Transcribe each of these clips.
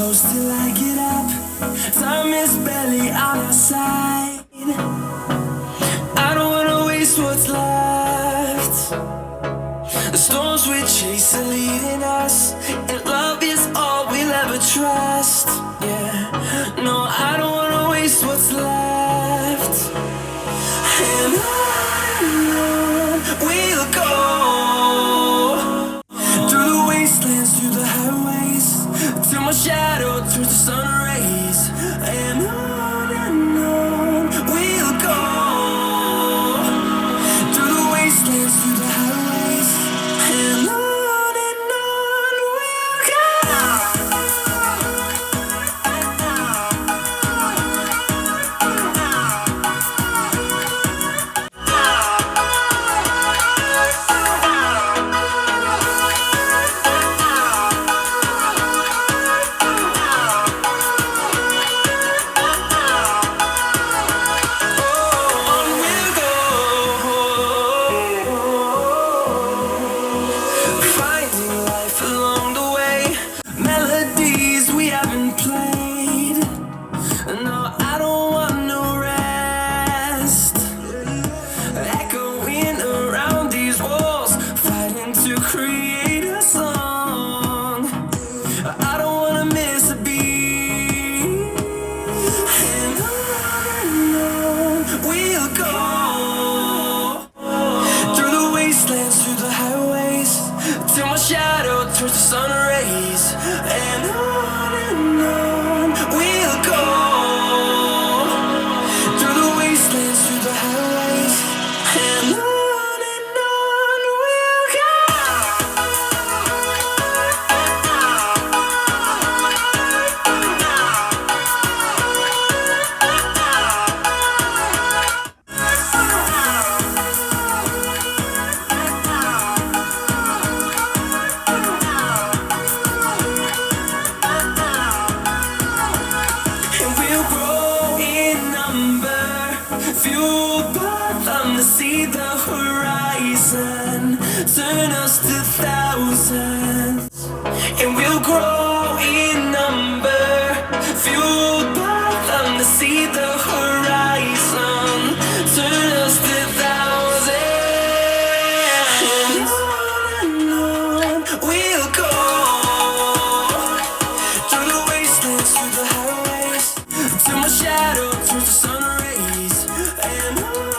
close till I get up. Time is barely on our side. I don't wanna waste what's left. The storms we chase are leading us, and love is all we'll ever trust. Yeah, no, I don't wanna waste what's left. And on we'll go, through the wastelands, through the highways, till my shadow turns to sun rays. And on we'll go, through the wastelands, through the highways, and on we'll go. Till my shadow turns to sun rays. And on we'll go, through the wastelands, through the highways, and on we'll go. Fueled by them to see the horizon, turn us to thousands, and we'll grow in number. Fueled by them to see the horizon, turn us to thousands, and on we'll go, through the wastelands, through the highways, till my shadow turns to sun rays. And on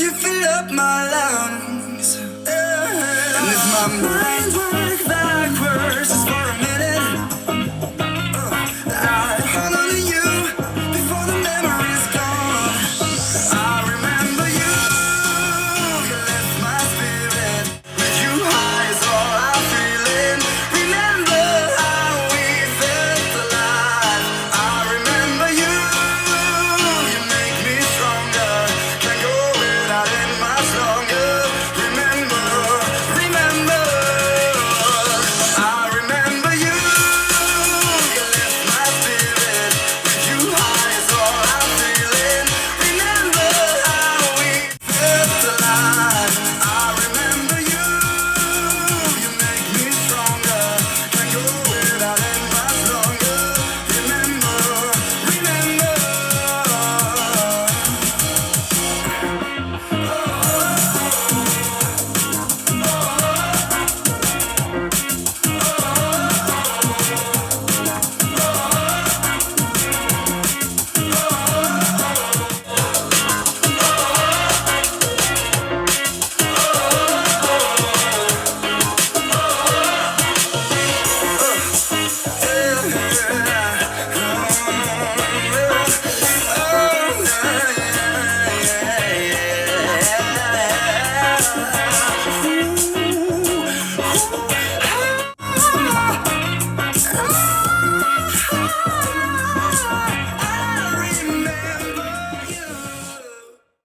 you fill up my lungs. And if my mind work backwards just for a minute, I hold on to you before the memory's gone. I remember you, you lift my spirit. With you high is all I'm feeling. Remember how we felt alive. I remember you, you make me stronger. Can't go without it much longer. Remember, remember, I remember you, you lift my spirit. With you high is all I'm feeling. Remember how we felt alive. I remember you, you make me stronger. Can't go without it much longer. Remember, remember.